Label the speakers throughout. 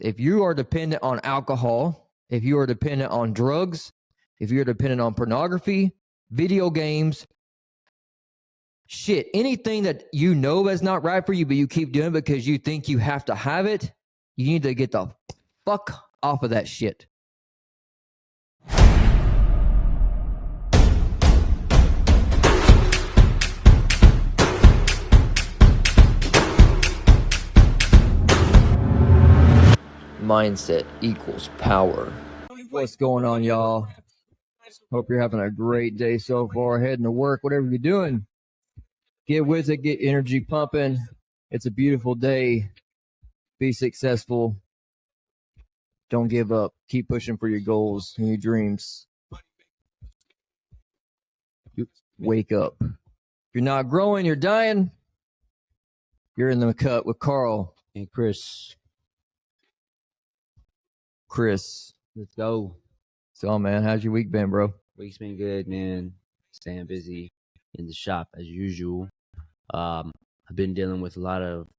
Speaker 1: If you are dependent on alcohol, if you are dependent on drugs, if you're dependent on pornography, video games, shit, anything that you know is not right for you, but you keep doing it because you think you have to have it, you need to get the fuck off of that shit. Mindset equals power. What's going on, y'all? Hope you're having a great day so far. Heading to work, whatever you're doing. Get with it, get energy pumping. It's a beautiful day. Be successful. Don't give up. Keep pushing for your goals and your dreams. Wake up. If you're not growing, you're dying. You're in the cut with Carl
Speaker 2: and Chris.
Speaker 1: Let's go. So, man, how's your week been, bro?
Speaker 2: Week's been good, man. Staying busy in the shop as usual. I've been dealing with a lot of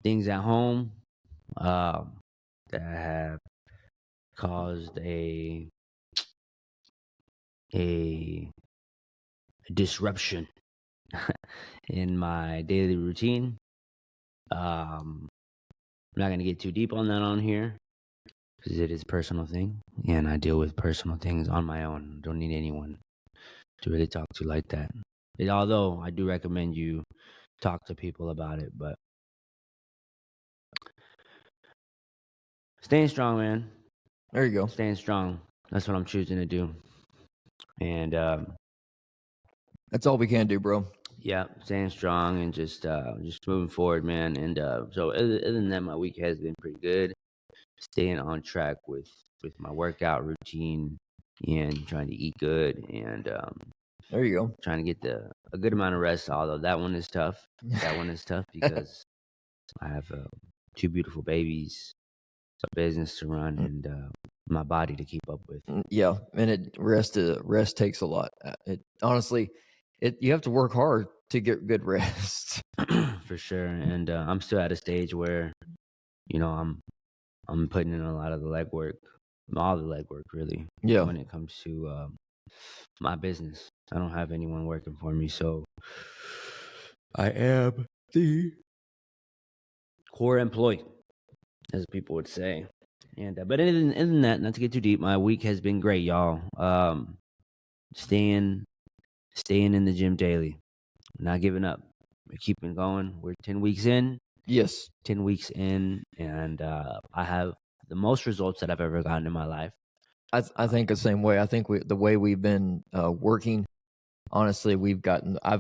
Speaker 2: things at home that have caused a disruption in my daily routine. I'm not going to get too deep on that on here because it is a personal thing, and I deal with personal things on my own. Don't need anyone to really talk to like that. Although I do recommend you talk to people about it, but staying strong, man.
Speaker 1: There you go.
Speaker 2: Staying strong. That's what I'm choosing to do. And
Speaker 1: that's all we can do, bro.
Speaker 2: Yeah, staying strong and just moving forward, man. And so other than that, my week has been pretty good. Staying on track with my workout routine and trying to eat good and
Speaker 1: there you go.
Speaker 2: Trying to get a good amount of rest. Although that one is tough. That one is tough because I have 2 beautiful babies, a business to run, and my body to keep up with.
Speaker 1: Yeah, and rest takes a lot. Honestly, you have to work hard to get good rest.
Speaker 2: For sure. And I'm still at a stage where, I'm putting in a lot of the legwork, all the legwork, really.
Speaker 1: Yeah.
Speaker 2: When it comes to my business, I don't have anyone working for me, so I am the core employee, as people would say. And but other than that, not to get too deep, my week has been great, y'all. Staying in the gym daily, not giving up. We're keeping going. We're 10 weeks in.
Speaker 1: Yes,
Speaker 2: 10 weeks in, and I have the most results that I've ever gotten in my life.
Speaker 1: I think the same way. I think the way we've been working, honestly, I've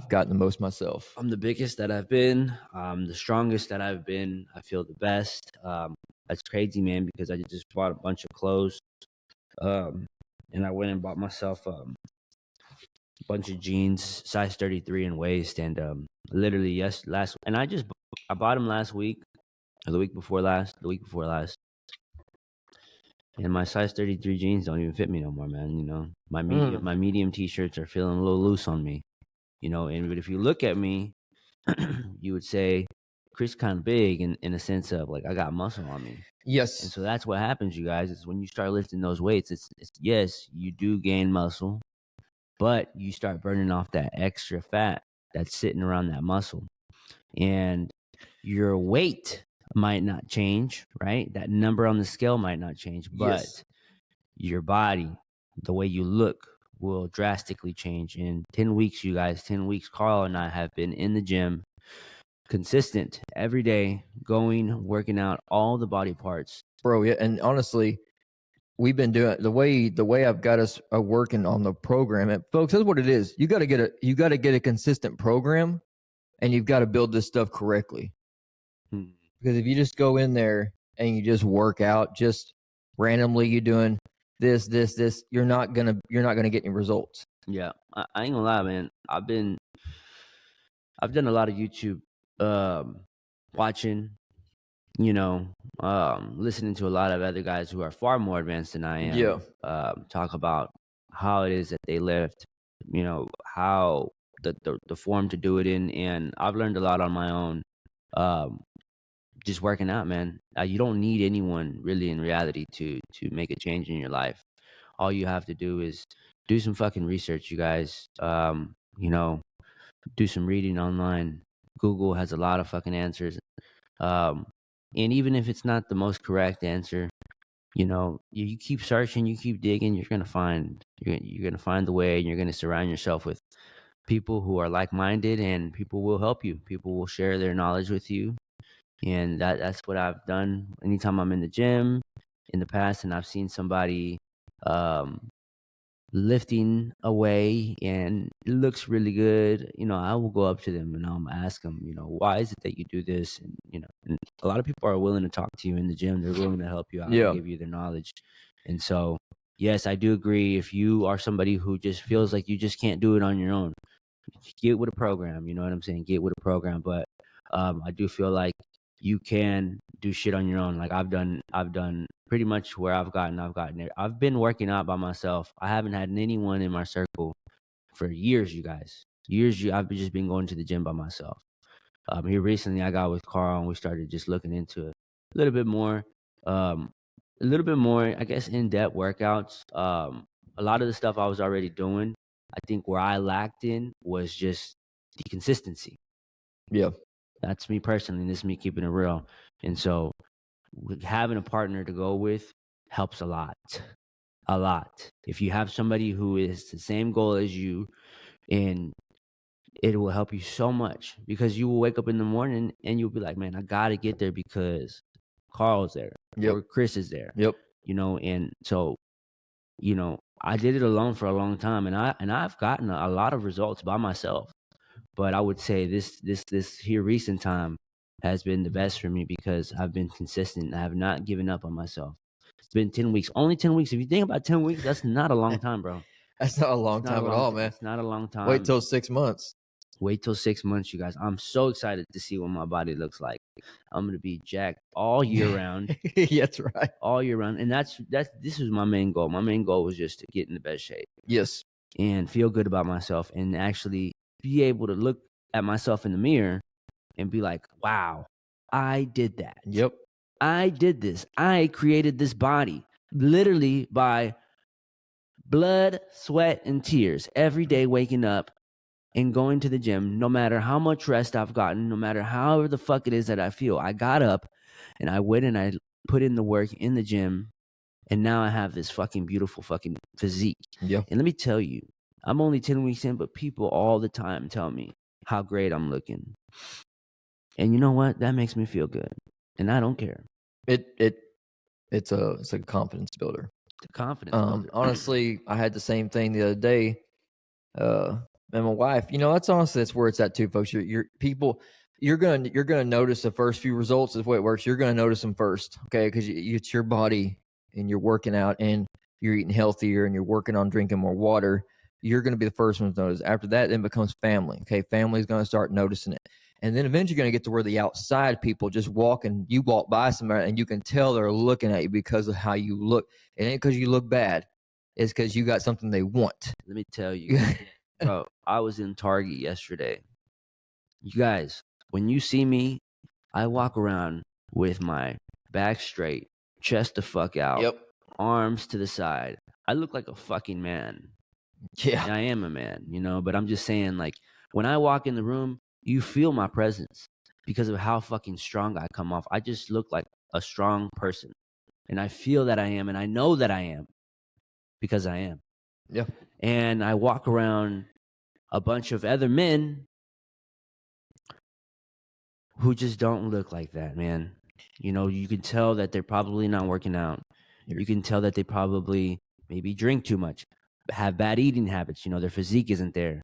Speaker 1: gotten the most myself.
Speaker 2: I'm the biggest that I've been. The strongest that I've been. I feel the best. That's crazy, man, because I just bought a bunch of clothes, and I went and bought myself a bunch of jeans, size 33 in waist, and literally I bought them last week, or the week before last, and my size 33 jeans don't even fit me no more, man. My medium t-shirts are feeling a little loose on me, but if you look at me, you would say Chris kind of big in a sense of like I got muscle on me.
Speaker 1: Yes.
Speaker 2: And so that's what happens, you guys, is when you start lifting those weights, it's yes, you do gain muscle, but you start burning off that extra fat that's sitting around that muscle. And your weight might not change, right? That number on the scale might not change, but your body, the way you look, will drastically change. In 10 weeks, you guys, 10 weeks, Carl and I have been in the gym, consistent, every day, working out all the body parts.
Speaker 1: Bro, yeah, and honestly, we've been doing the way I've got us working on the program. And folks, that's what it is. You got to get a consistent program, and you've got to build this stuff correctly. Because if you just go in there and you just work out, just randomly, you're doing this, you're not gonna get any results.
Speaker 2: Yeah, I ain't gonna lie, man. I've done a lot of YouTube watching, listening to a lot of other guys who are far more advanced than I am.
Speaker 1: Yeah.
Speaker 2: Talk about how it is that they lift, how the form to do it in, and I've learned a lot on my own. just working out, man. You don't need anyone really in reality to make a change in your life. All you have to do is do some fucking research, you guys. You know, do some reading online. Google has a lot of fucking answers. Um, and even if it's not the most correct answer, you keep searching, you keep digging, you're gonna find the way, and you're gonna surround yourself with people who are like-minded, and people will help you. People will share their knowledge with you, and that's what I've done. Anytime I'm in the gym in the past, and I've seen somebody um, lifting away and it looks really good, I will go up to them and I'll ask them, why is it that you do this? And a lot of people are willing to talk to you in the gym. They're willing to help you out and
Speaker 1: Yeah.
Speaker 2: give you their knowledge. And so, yes, I do agree. If you are somebody who just feels like you just can't do it on your own, get with a program. You know what I'm saying? Get with a program. But I do feel like you can do shit on your own. Like I've done pretty much where I've gotten there. I've been working out by myself. I haven't had anyone in my circle for years, you guys. Years, I've just been going to the gym by myself. Here recently, I got with Carl and we started just looking into it a little bit more, um, I guess, in-depth workouts. A lot of the stuff I was already doing, I think where I lacked in was just the consistency.
Speaker 1: Yeah.
Speaker 2: That's me personally. And this is me keeping it real. And so having a partner to go with helps a lot. A lot. If you have somebody who is the same goal as you, and it will help you so much, because you will wake up in the morning and you'll be like, man, I got to get there because Carl's there
Speaker 1: Yep.
Speaker 2: or Chris is there,
Speaker 1: Yep.
Speaker 2: and so, I did it alone for a long time, and I've gotten a lot of results by myself. But I would say this here recent time has been the best for me because I've been consistent. I have not given up on myself. It's been 10 weeks. Only 10 weeks. If you think about 10 weeks, that's not a long time, bro.
Speaker 1: That's not a long
Speaker 2: It's not a
Speaker 1: time at
Speaker 2: long
Speaker 1: all,
Speaker 2: time.
Speaker 1: man.
Speaker 2: It's not a long time.
Speaker 1: Wait till 6 months.
Speaker 2: Wait till 6 months, you guys. I'm so excited to see what my body looks like. I'm gonna be jacked all year round.
Speaker 1: Yeah, that's right.
Speaker 2: All year round. And this was my main goal. My main goal was just to get in the best shape
Speaker 1: Yes.
Speaker 2: and feel good about myself and actually be able to look at myself in the mirror and be like, wow, I did that.
Speaker 1: Yep.
Speaker 2: I did this. I created this body literally by blood, sweat, and tears every day, waking up and going to the gym. No matter how much rest I've gotten, no matter however the fuck it is that I feel, I got up and I went and I put in the work in the gym. And now I have this fucking beautiful fucking physique.
Speaker 1: Yeah.
Speaker 2: And let me tell you, I'm only 10 weeks in, but people all the time tell me how great I'm looking. And you know what? That makes me feel good. And I don't care.
Speaker 1: It's a confidence builder.
Speaker 2: It's a confidence builder.
Speaker 1: Honestly, I had the same thing the other day. And my wife, that's where it's at too, folks. You're gonna notice the first few results is the way it works. You're gonna notice them first, okay? Because it's your body, and you're working out, and you're eating healthier, and you're working on drinking more water. You're gonna be the first one to notice. After that, then becomes family. Okay, family's gonna start noticing it, and then eventually you're gonna get to where the outside people just you walk by somebody, and you can tell they're looking at you because of how you look. It ain't because you look bad. It's because you got something they want.
Speaker 2: Let me tell you, bro, I was in Target yesterday. You guys, when you see me, I walk around with my back straight, chest the fuck out,
Speaker 1: Yep.
Speaker 2: arms to the side. I look like a fucking man.
Speaker 1: Yeah.
Speaker 2: And I am a man, but I'm just saying, like, when I walk in the room, you feel my presence because of how fucking strong I come off. I just look like a strong person. And I feel that I am, and I know that I am because I am.
Speaker 1: Yeah.
Speaker 2: And I walk around a bunch of other men who just don't look like that, man. You can tell that they're probably not working out. You can tell that they probably maybe drink too much, have bad eating habits. Their physique isn't there.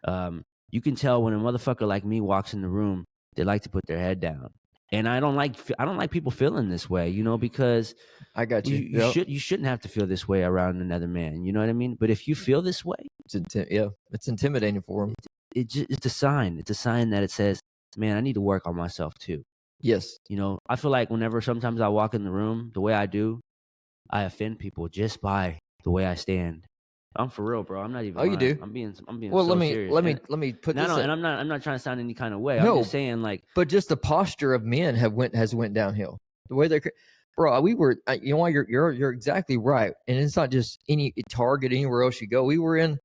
Speaker 2: You can tell when a motherfucker like me walks in the room, they like to put their head down. And I don't like people feeling this way, because
Speaker 1: I got you.
Speaker 2: You shouldn't have to feel this way around another man. You know what I mean? But if you feel this way,
Speaker 1: it's intimidating for them.
Speaker 2: It's a sign. It's a sign that it says, man, I need to work on myself too.
Speaker 1: Yes.
Speaker 2: I feel like whenever sometimes I walk in the room the way I do, I offend people just by the way I stand. I'm for real, bro. I'm not even.
Speaker 1: Oh, you
Speaker 2: lying.
Speaker 1: do?
Speaker 2: I'm being
Speaker 1: Well,
Speaker 2: so serious.
Speaker 1: let me put
Speaker 2: No,
Speaker 1: this.
Speaker 2: and I'm not trying to sound any kind of way. I'm
Speaker 1: No,
Speaker 2: just saying, like,
Speaker 1: but just the posture of men has went downhill. The way they're, bro, we were, you know what? You're exactly right, and it's not just any Target anywhere else you go. We were in.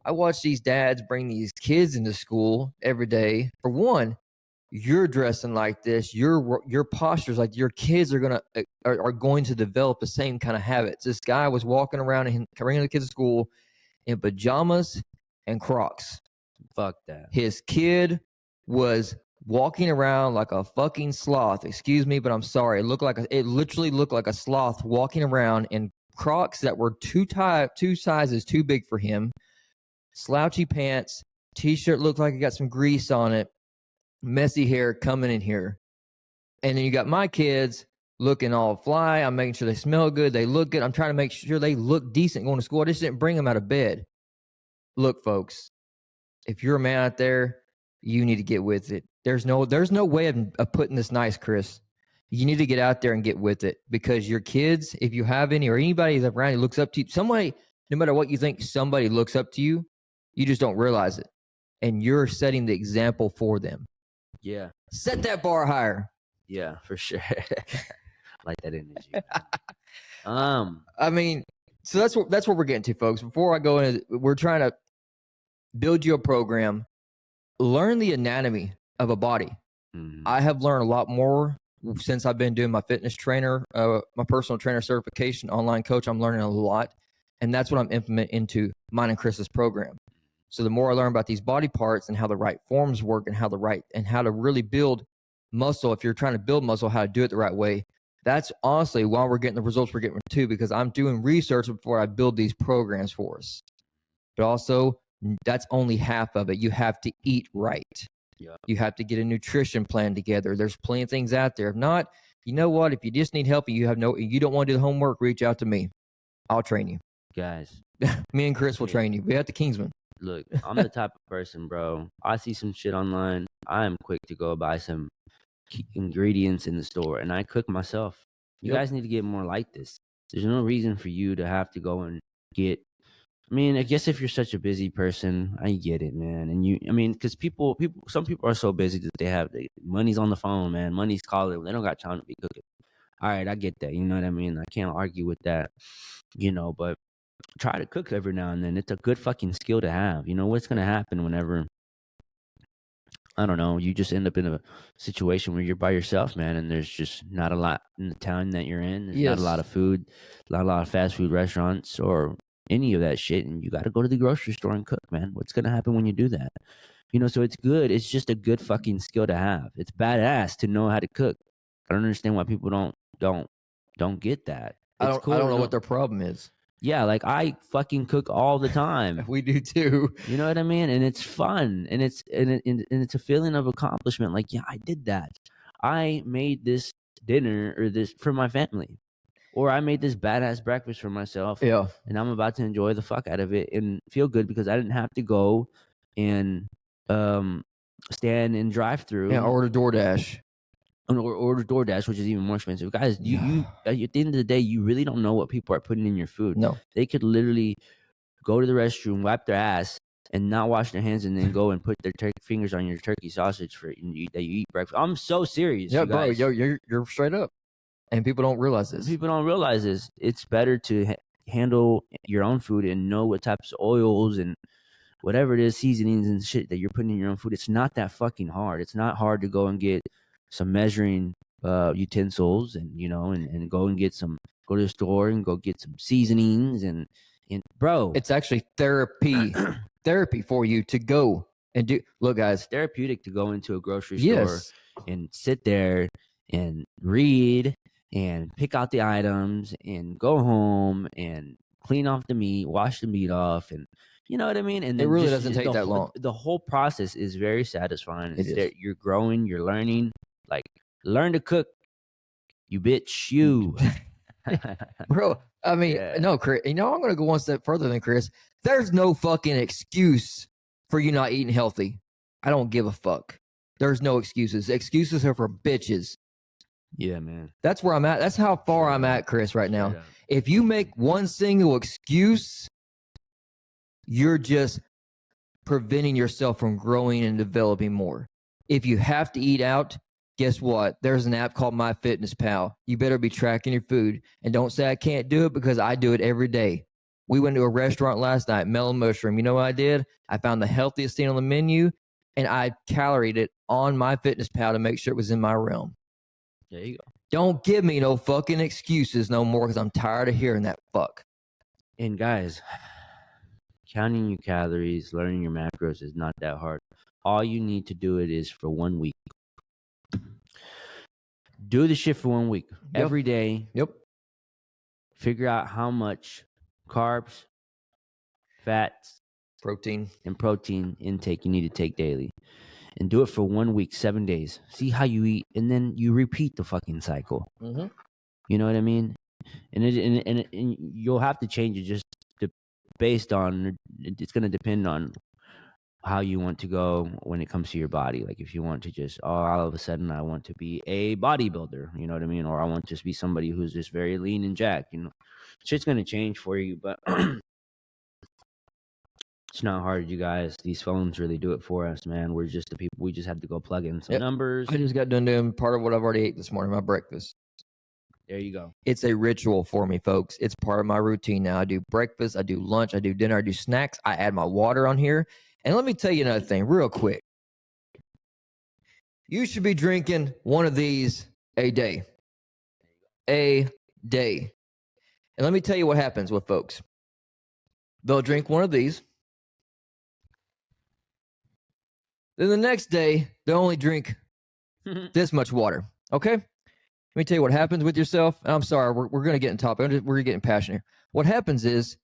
Speaker 1: I watch these dads bring these kids into school every day. For one, you're dressing like this. Your posture's like your kids are going to develop the same kind of habits. This guy was walking around and bringing the kids to school in pajamas and Crocs.
Speaker 2: fuck that.
Speaker 1: His kid was walking around like a fucking sloth. Excuse me, but I'm sorry. It literally looked like a sloth walking around in Crocs that were two sizes too big for him. Slouchy pants, t-shirt looked like it got some grease on it, messy hair coming in here. And then you got my kids looking all fly. I'm making sure they smell good, they look good. I'm trying to make sure they look decent going to school. I just didn't bring them out of bed. Look, folks, if you're a man out there, you need to get with it. There's no way of putting this nice, Chris. You need to get out there and get with it, because your kids, if you have any, or anybody that around you looks up to you, somebody, no matter what you think, somebody looks up to you, you just don't realize it. And you're setting the example for them.
Speaker 2: Yeah.
Speaker 1: Set that bar higher.
Speaker 2: Yeah, for sure. Like that energy.
Speaker 1: I mean, so that's what we're getting to, folks. Before I go in, we're trying to build you a program, learn the anatomy of a body.
Speaker 2: Mm-hmm.
Speaker 1: I have learned a lot more since I've been doing my fitness trainer, my personal trainer certification, online coach. I'm learning a lot, and that's what I'm implementing into mine and Chris's program. So the more I learn about these body parts and how the right forms work and how to really build muscle, if you're trying to build muscle, how to do it the right way. That's honestly why we're getting the results we're getting too, because I'm doing research before I build these programs for us. But also, that's only half of it. You have to eat right.
Speaker 2: Yeah.
Speaker 1: You have to get a nutrition plan together. There's plenty of things out there. If not, you know what? If you just need help and you don't want to do the homework, reach out to me. I'll train you.
Speaker 2: Guys.
Speaker 1: Me and Chris will train you. We at the Kingsman.
Speaker 2: Look, I'm the type of person, bro. I see some shit online. I am quick to go buy some ingredients in the store, and I cook myself. You guys need to get more like this. There's no reason for you to have to go and get. I mean, I guess if you're such a busy person, I get it, man. And because some people are so busy that money's on the phone, man. Money's calling. They don't got time to be cooking. All right, I get that. You know what I mean? I can't argue with that. But try to cook every now and then. It's a good fucking skill to have. You know what's gonna happen whenever, I don't know, you just end up in a situation where you're by yourself, man, and there's just not a lot in the town that you're in. There's not a lot of food, not a lot of fast food restaurants or any of that shit, and you got to go to the grocery store and cook, man. What's gonna happen when you do that? So it's good. It's just a good fucking skill to have. It's badass to know how to cook. I don't understand why people don't get that.
Speaker 1: I don't know what their problem is.
Speaker 2: Yeah, like I fucking cook all the time.
Speaker 1: We do too.
Speaker 2: You know what I mean? And it's fun, and it's a feeling of accomplishment. Like, yeah, I did that. I made this dinner or this for my family, or I made this badass breakfast for myself.
Speaker 1: Yeah,
Speaker 2: and I'm about to enjoy the fuck out of it and feel good because I didn't have to go and stand in drive-through.
Speaker 1: Yeah, order DoorDash.
Speaker 2: Or order DoorDash, which is even more expensive. Guys, you at the end of the day, you really don't know what people are putting in your food.
Speaker 1: No.
Speaker 2: They could literally go to the restroom, wipe their ass, and not wash their hands, and then go and put their fingers on your turkey sausage that you eat breakfast. I'm so serious.
Speaker 1: Yeah, bro, you're straight up. And people don't realize this.
Speaker 2: People don't realize this. It's better to handle your own food and know what types of oils and whatever it is, seasonings and shit that you're putting in your own food. It's not that fucking hard. It's not hard to go and get some measuring utensils and and go to the store and go get some seasonings and bro,
Speaker 1: it's actually therapy for you to go and do. Look, guys,
Speaker 2: it's therapeutic to go into a grocery store and sit there and read and pick out the items and go home and clean off the meat, wash the meat off, and you know what I mean? And
Speaker 1: it really doesn't take that long.
Speaker 2: The whole process is very satisfying.
Speaker 1: You're
Speaker 2: growing, you're learning. Like, learn to cook, you bitch, you.
Speaker 1: Bro, I mean, no, Chris, I'm going to go one step further than Chris. There's no fucking excuse for you not eating healthy. I don't give a fuck. There's no excuses. Excuses are for bitches.
Speaker 2: Yeah, man.
Speaker 1: That's where I'm at. That's how far I'm at, Chris, right now. If you make one single excuse, you're just preventing yourself from growing and developing more. If you have to eat out, guess what? There's an app called MyFitnessPal. You better be tracking your food. And don't say I can't do it, because I do it every day. We went to a restaurant last night, Melon Mushroom. You know what I did? I found the healthiest thing on the menu, and I caloried it on MyFitnessPal to make sure it was in my realm.
Speaker 2: There you go.
Speaker 1: Don't give me no fucking excuses no more, because I'm tired of hearing that fuck.
Speaker 2: And guys, counting your calories, learning your macros is not that hard. All you need to do it is for 1 week. Do the shit for 1 week.
Speaker 1: Yep.
Speaker 2: Every day.
Speaker 1: Yep.
Speaker 2: Figure out how much carbs, fats,
Speaker 1: Protein,
Speaker 2: and protein intake you need to take daily. And do it for 1 week, 7 days. See how you eat, and then you repeat the fucking cycle.
Speaker 1: Mm-hmm.
Speaker 2: You know what I mean? And you'll have to change it just based on, it's going to depend on how you want to go when it comes to your body. Like if you want to just, all of a sudden I want to be a bodybuilder, you know what I mean? Or I want to just be somebody who's just very lean and jacked, you know. Shit's going to change for you, but it's not hard, you guys. These phones really do it for us, man. We're just the people. We just have to go plug in some numbers.
Speaker 1: I just got done doing part of what I've already ate this morning, my breakfast.
Speaker 2: There you go.
Speaker 1: It's a ritual for me, folks. It's part of my routine now. I do breakfast, I do lunch, I do dinner, I do snacks. I add my water on here. And let me tell you another thing real quick. You should be drinking one of these a day. A day. And let me tell you what happens with folks. They'll drink one of these. Then the next day, they'll only drink this much water. Okay? Let me tell you what happens with yourself. I'm sorry, we're going to get in topic. We're getting passionate here. What happens is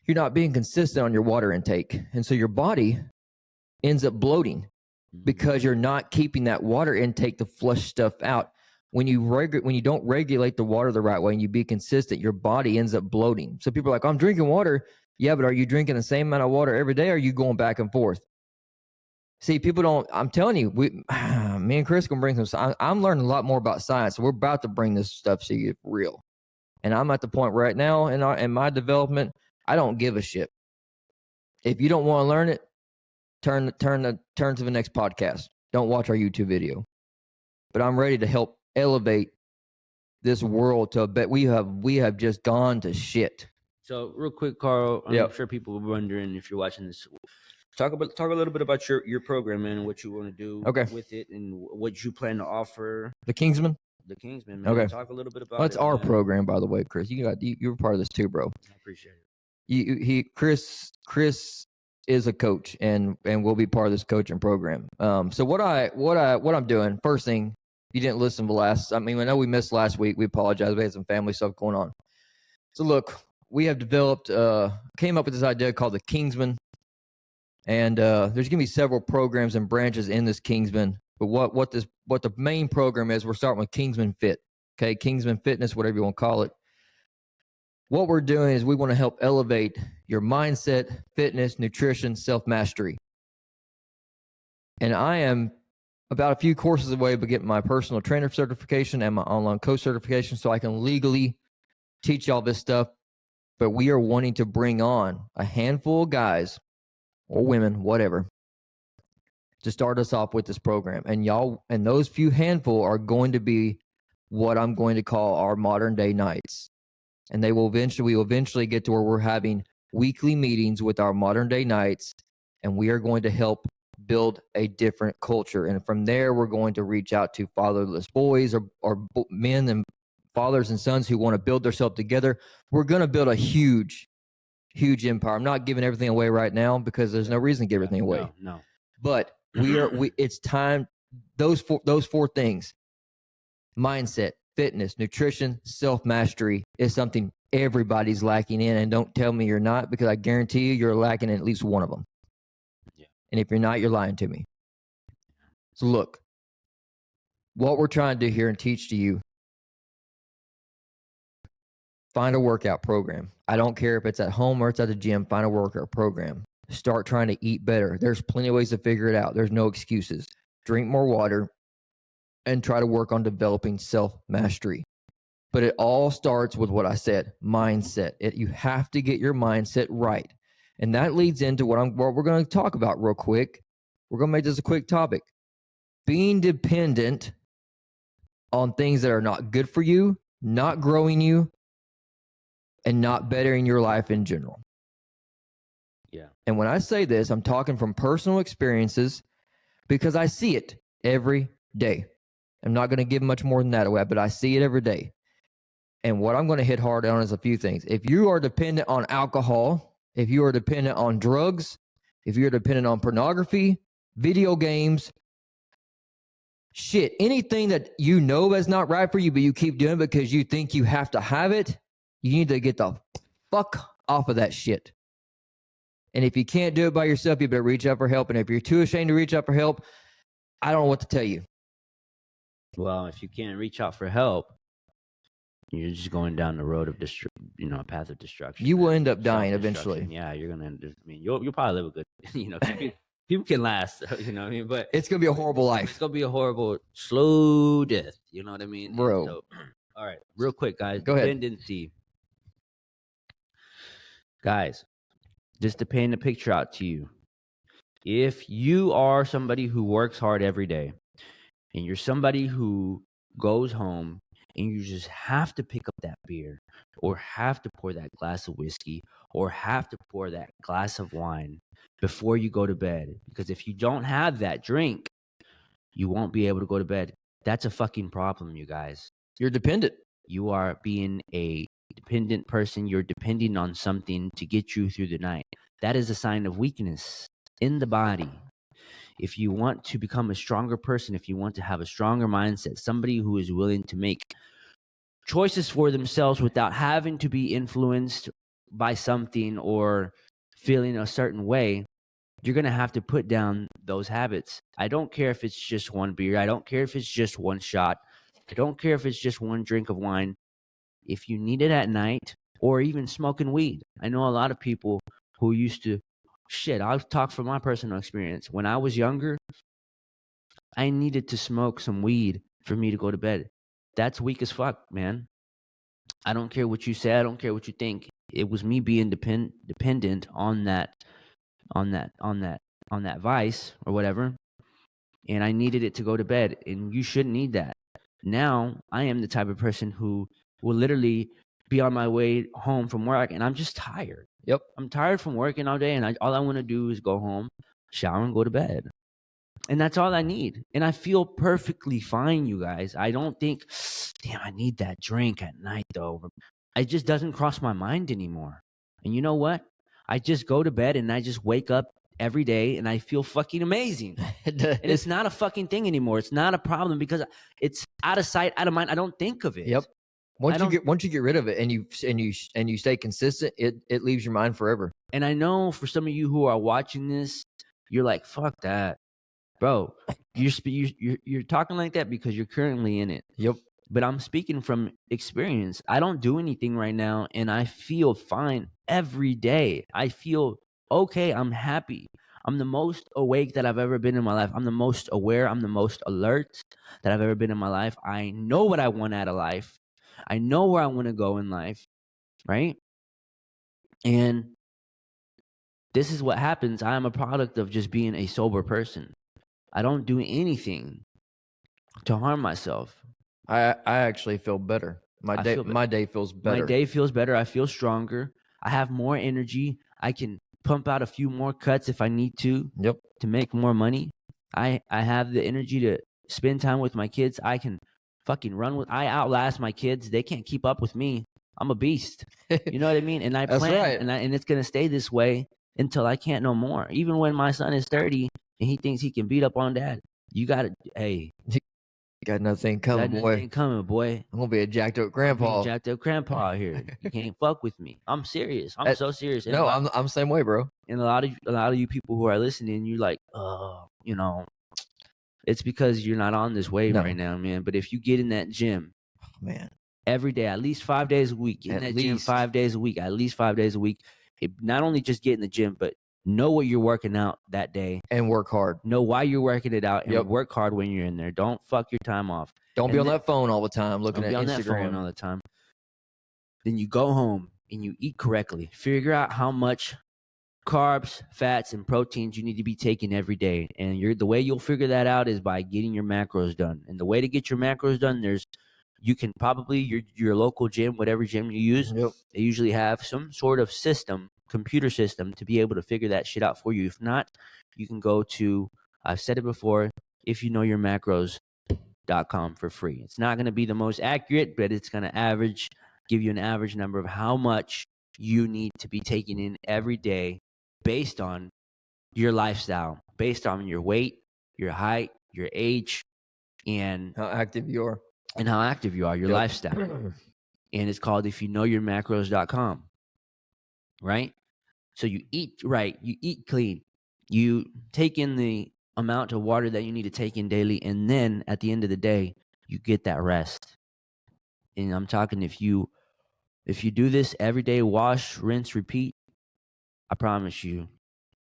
Speaker 1: you're not being consistent on your water intake. And so your body ends up bloating because you're not keeping that water intake to flush stuff out. When you don't regulate the water the right way and you be consistent, your body ends up bloating. So people are like, I'm drinking water. Yeah, but are you drinking the same amount of water every day? Or are you going back and forth? See, people don't, I'm telling you, me and Chris can bring some, I'm learning a lot more about science. So we're about to bring this stuff to you for real. And I'm at the point right now in my development, I don't give a shit. If you don't want to learn it, turn to the next podcast. Don't watch our YouTube video. But I'm ready to help elevate this world to a bet. We have just gone to shit.
Speaker 2: So real quick, Carl, I'm sure people are wondering if you're watching this. Talk a little bit about your program and what you want to do with it and what you plan to offer.
Speaker 1: The Kingsman,
Speaker 2: man.
Speaker 1: Okay.
Speaker 2: Talk a little bit about
Speaker 1: That's our program, by the way, Chris. You were part of this too, bro.
Speaker 2: I appreciate it.
Speaker 1: Chris is a coach and will be part of this coaching program. So what I'm doing, first thing, you didn't listen to I know we missed last week. We apologize. We had some family stuff going on. So look, we have came up with this idea called the Kingsman. And there's going to be several programs and branches in this Kingsman. But what the main program is, we're starting with Kingsman Fit. Okay, Kingsman Fitness, whatever you want to call it. What we're doing is we want to help elevate your mindset, fitness, nutrition, self-mastery. And I am about a few courses away from getting my personal trainer certification and my online coach certification so I can legally teach y'all this stuff. But we are wanting to bring on a handful of guys or women, whatever, to start us off with this program. And y'all, and those few handful are going to be what I'm going to call our modern day nights. And we will eventually get to where we're having weekly meetings with our modern day nights, and we are going to help build a different culture. And from there, we're going to reach out to fatherless boys or men and fathers and sons who want to build themselves together. We're going to build a huge empire. I'm not giving everything away right now because there's no reason to give everything away.
Speaker 2: No.
Speaker 1: But it's time. Those four things: mindset, fitness, nutrition, self-mastery is something everybody's lacking in. And don't tell me you're not, because I guarantee you're lacking in at least one of them. Yeah. And if you're not, you're lying to me. So look, what we're trying to do here and teach to you: find a workout program. I don't care if it's at home or it's at the gym. Find a workout program. Start trying to eat better. There's plenty of ways to figure it out. There's no excuses. Drink more water and try to work on developing self-mastery. But it all starts with what I said, mindset. You have to get your mindset right. And that leads into what we're going to talk about real quick. We're going to make this a quick topic. Being dependent on things that are not good for you, not growing you, and not bettering your life in general.
Speaker 2: Yeah.
Speaker 1: And when I say this, I'm talking from personal experiences because I see it every day. I'm not going to give much more than that away, but I see it every day. And what I'm going to hit hard on is a few things. If you are dependent on alcohol, if you are dependent on drugs, if you're dependent on pornography, video games, shit, anything that you know is not right for you, but you keep doing because you think you have to have it, you need to get the fuck off of that shit. And if you can't do it by yourself, you better reach out for help. And if you're too ashamed to reach out for help, I don't know what to tell you.
Speaker 2: Well, if you can't reach out for help, you're just going down the road of a path of destruction.
Speaker 1: You will end up dying eventually.
Speaker 2: Yeah, you're gonna end up. I mean, you'll probably live a good. People can last. You know what I mean? But
Speaker 1: it's gonna be a horrible life.
Speaker 2: It's gonna be a horrible, slow death. You know what I mean,
Speaker 1: bro?
Speaker 2: So, all right, real quick, guys.
Speaker 1: Go ahead.
Speaker 2: Dependency, guys. Just to paint a picture out to you, if you are somebody who works hard every day, and you're somebody who goes home and you just have to pick up that beer or have to pour that glass of whiskey or have to pour that glass of wine before you go to bed, because if you don't have that drink, you won't be able to go to bed. That's a fucking problem, you guys.
Speaker 1: You're dependent.
Speaker 2: You are being a dependent person. You're depending on something to get you through the night. That is a sign of weakness in the body. If you want to become a stronger person, if you want to have a stronger mindset, somebody who is willing to make choices for themselves without having to be influenced by something or feeling a certain way, you're going to have to put down those habits. I don't care if it's just one beer. I don't care if it's just one shot. I don't care if it's just one drink of wine. If you need it at night, or even smoking weed. I know a lot of people who used to, I'll talk from my personal experience. When I was younger, I needed to smoke some weed for me to go to bed. That's weak as fuck, man. I don't care what you say. I don't care what you think. It was me being dependent on that vice or whatever, and I needed it to go to bed. And you shouldn't need that. Now I am the type of person who will literally be on my way home from work, and I'm just tired.
Speaker 1: Yep.
Speaker 2: I'm tired from working all day, and all I want to do is go home, shower, and go to bed. And that's all I need. And I feel perfectly fine, you guys. I don't think, damn, I need that drink at night, though. It just doesn't cross my mind anymore. And you know what? I just go to bed, and I just wake up every day, and I feel fucking amazing. And it's not a fucking thing anymore. It's not a problem because it's out of sight, out of mind. I don't think of it.
Speaker 1: Yep. Once you get rid of it and you stay consistent, it leaves your mind forever.
Speaker 2: And I know for some of you who are watching this, you're like, fuck that, bro. You're talking like that because you're currently in it.
Speaker 1: Yep.
Speaker 2: But I'm speaking from experience. I don't do anything right now, and I feel fine every day. I feel okay. I'm happy. I'm the most awake that I've ever been in my life. I'm the most aware. I'm the most alert that I've ever been in my life. I know what I want out of life. I know where I want to go in life, right? And this is what happens. I am a product of just being a sober person. I don't do anything to harm myself.
Speaker 1: I actually feel better. My day feels better.
Speaker 2: My day feels better. I feel stronger. I have more energy. I can pump out a few more cuts if I need to.
Speaker 1: Yep.
Speaker 2: To make more money. I have the energy to spend time with my kids. I can fucking I outlast my kids. They can't keep up with me. I'm a beast. You know what I mean? And I plan,
Speaker 1: right.
Speaker 2: and it's gonna stay this way until I can't no more. Even when my son is 30 and he thinks he can beat up on dad, you gotta, hey,
Speaker 1: you got nothing coming,
Speaker 2: boy.
Speaker 1: I'm gonna be a jacked up grandpa.
Speaker 2: Jacked up grandpa here. You can't fuck with me. I'm serious. I'm so serious.
Speaker 1: No, I'm the same way, bro.
Speaker 2: And a lot of you people who are listening, you're like, it's because you're not on this wave right now, man. But if you get in that gym,
Speaker 1: man,
Speaker 2: every day, at least 5 days a week, get in that gym 5 days a week, at least 5 days a week. It not only just get in the gym, but Know what you're working out that day.
Speaker 1: And work hard.
Speaker 2: Know why you're working it out and
Speaker 1: Yep.
Speaker 2: work hard when you're in there. Don't fuck your time off.
Speaker 1: Don't be on that phone all the time looking at
Speaker 2: Don't be on
Speaker 1: Instagram.
Speaker 2: that phone all the time. Then you go home and you eat correctly. Figure out how much carbs, fats, and proteins you need to be taking every day. And the way you'll figure that out is by getting your macros done. And the way to get your macros done, you can probably your local gym, whatever gym you use, they usually have some sort of computer system to be able to figure that shit out for you. If not, you can go to, I've said it before, if you know your macros.com for free. It's not going to be the most accurate, but it's going to give you an average number of how much you need to be taking in every day based on your lifestyle, based on your weight, your height, your age, and
Speaker 1: how active you are.
Speaker 2: Your lifestyle. And it's called ifyouknowyourmacros.com. Right? So you eat right, you eat clean, you take in the amount of water that you need to take in daily, and then at the end of the day, you get that rest. And I'm talking if you do this every day, wash, rinse, repeat, I promise you,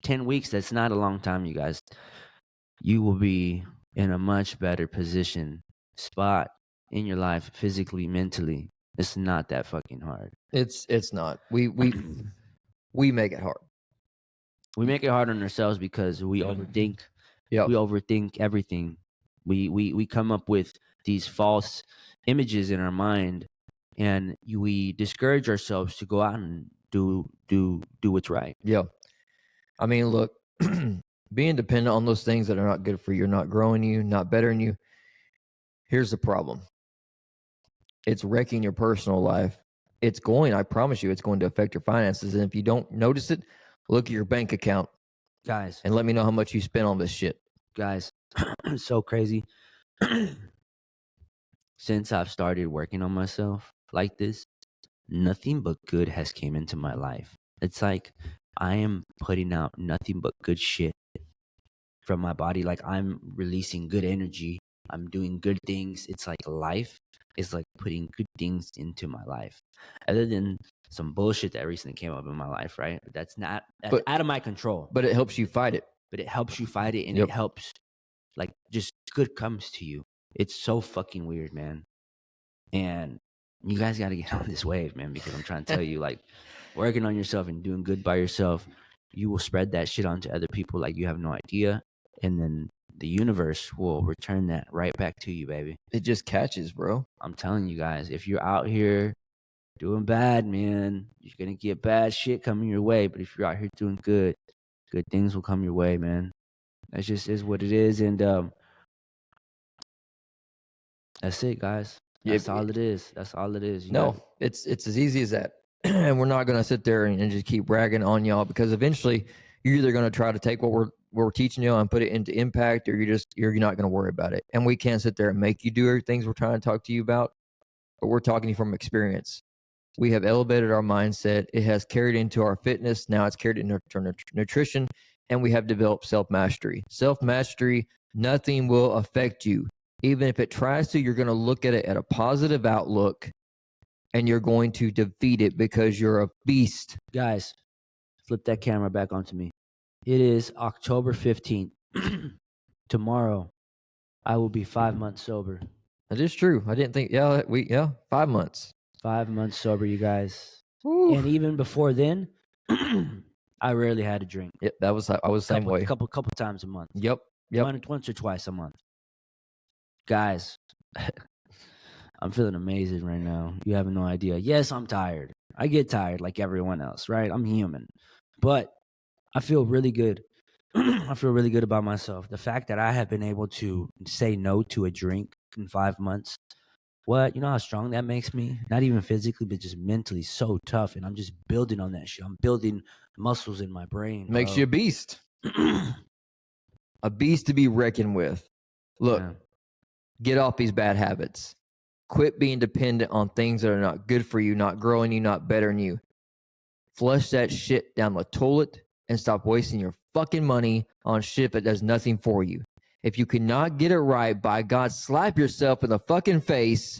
Speaker 2: 10 weeks, that's not a long time, you guys. You will be in a much better spot in your life, physically, mentally. It's not that fucking hard.
Speaker 1: It's not. We make it hard.
Speaker 2: We make it hard on ourselves because we overthink.
Speaker 1: Yep.
Speaker 2: We overthink everything. We come up with these false images in our mind, and we discourage ourselves to go out and do what's right.
Speaker 1: Yeah. I mean, look, being dependent on those things that are not good for you, not growing you, not bettering you. Here's the problem. It's wrecking your personal life. I promise you, it's going to affect your finances. And if you don't notice it, look at your bank account,
Speaker 2: guys,
Speaker 1: and let me know how much you spent on this shit.
Speaker 2: Guys, it's so crazy. Since I've started working on myself like this, nothing but good has came into my life. It's like I am putting out nothing but good shit from my body. Like I'm releasing good energy. I'm doing good things. It's like life is like putting good things into my life. Other than some bullshit that recently came up in my life, right? That's out of my control.
Speaker 1: But it helps you fight it.
Speaker 2: And it helps, like, just good comes to you. It's so fucking weird, man. And you guys got to get on this wave, man, because I'm trying to tell you, like, working on yourself and doing good by yourself, you will spread that shit onto other people like you have no idea. And then the universe will return that right back to you, baby.
Speaker 1: It just catches, bro.
Speaker 2: I'm telling you guys, if you're out here doing bad, man, you're going to get bad shit coming your way. But if you're out here doing good things will come your way, man. That just is what it is. And that's it, guys. That's all it is. That's all it is.
Speaker 1: It's as easy as that. And we're not going to sit there and just keep bragging on y'all, because eventually you're either going to try to take what we're teaching you and put it into impact, or you're not going to worry about it. And we can't sit there and make you do everything we're trying to talk to you about, but we're talking to you from experience. We have elevated our mindset. It has carried into our fitness. Now it's carried into our nutrition, and we have developed self-mastery. Self-mastery, nothing will affect you. Even if it tries to, you're going to look at it at a positive outlook, and you're going to defeat it because you're a beast.
Speaker 2: Guys, flip that camera back onto me. It is October 15th. Tomorrow, I will be 5 months sober.
Speaker 1: That is true. I didn't think, 5 months.
Speaker 2: 5 months sober, you guys.
Speaker 1: Woo.
Speaker 2: And even before then, I rarely had a drink.
Speaker 1: Yep, I was the same way.
Speaker 2: Couple times a month.
Speaker 1: Yep.
Speaker 2: Once or twice a month. Guys, I'm feeling amazing right now. You have no idea. Yes, I'm tired. I get tired like everyone else, right? I'm human. But I feel really good. I feel really good about myself. The fact that I have been able to say no to a drink in 5 months. What? You know how strong that makes me? Not even physically, but just mentally so tough. And I'm just building on that shit. I'm building muscles in my brain.
Speaker 1: Makes you a beast. A beast to be reckoned with. Look, Get off these bad habits. Quit being dependent on things that are not good for you, not growing you, not bettering you. Flush that shit down the toilet and stop wasting your fucking money on shit that does nothing for you. If you cannot get it right, by God, slap yourself in the fucking face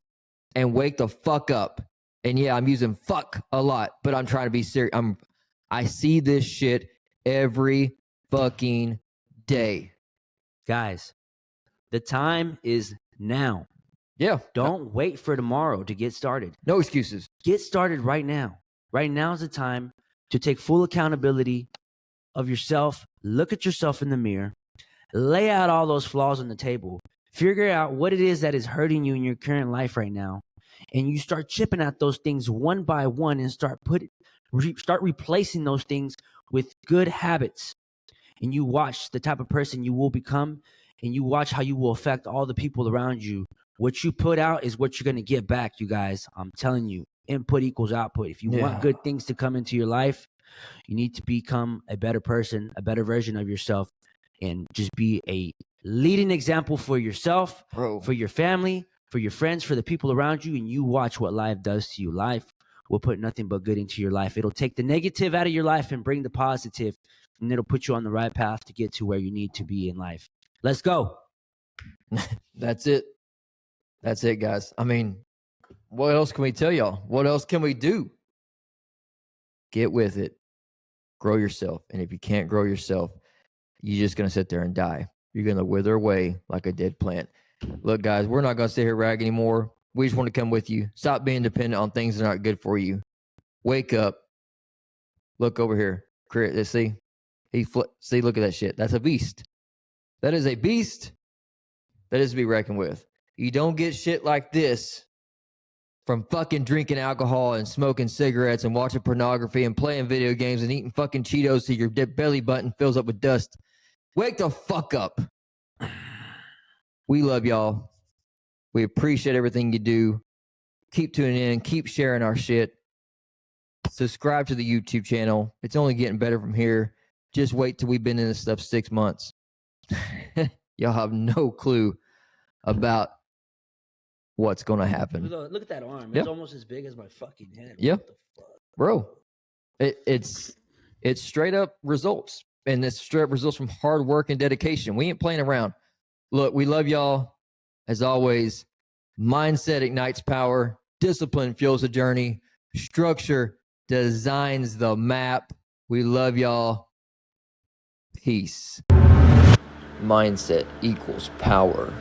Speaker 1: and wake the fuck up. And yeah, I'm using fuck a lot, but I'm trying to be serious. I see this shit every fucking day.
Speaker 2: Guys, the time is now.
Speaker 1: Yeah.
Speaker 2: Don't wait for tomorrow to get started.
Speaker 1: No excuses.
Speaker 2: Get started right now. Right now is the time to take full accountability of yourself. Look at yourself in the mirror. Lay out all those flaws on the table. Figure out what it is that is hurting you in your current life right now. And you start chipping at those things one by one and start replacing those things with good habits. And you watch the type of person you will become, and you watch how you will affect all the people around you. What you put out is what you're going to get back, you guys. I'm telling you, input equals output. If you want good things to come into your life, you need to become a better person, a better version of yourself, and just be a leading example for yourself, for your family, for your friends, for the people around you. And you watch what life does to you. Life will put nothing but good into your life. It'll take the negative out of your life and bring the positive, and it'll put you on the right path to get to where you need to be in life. Let's go.
Speaker 1: That's it. That's it, guys. I mean, what else can we tell y'all? What else can we do? Get with it. Grow yourself. And if you can't grow yourself, you're just going to sit there and die. You're going to wither away like a dead plant. Look, guys, we're not going to sit here rag anymore. We just want to come with you. Stop being dependent on things that aren't good for you. Wake up. Look over here. See? See, look at that shit. That's a beast. That is a beast that is to be reckoned with. You don't get shit like this from fucking drinking alcohol and smoking cigarettes and watching pornography and playing video games and eating fucking Cheetos till your belly button fills up with dust. Wake the fuck up. We love y'all. We appreciate everything you do. Keep tuning in. Keep sharing our shit. Subscribe to the YouTube channel. It's only getting better from here. Just wait till we've been in this stuff 6 months. Y'all have no clue about what's going to happen.
Speaker 2: Look at that arm. It's almost as big as my fucking head.
Speaker 1: Yeah.
Speaker 2: What the fuck?
Speaker 1: Bro, it's straight up results. And it's straight up results from hard work and dedication. We ain't playing around. Look, we love y'all. As always, mindset ignites power. Discipline fuels the journey. Structure designs the map. We love y'all. Peace. Mindset equals power.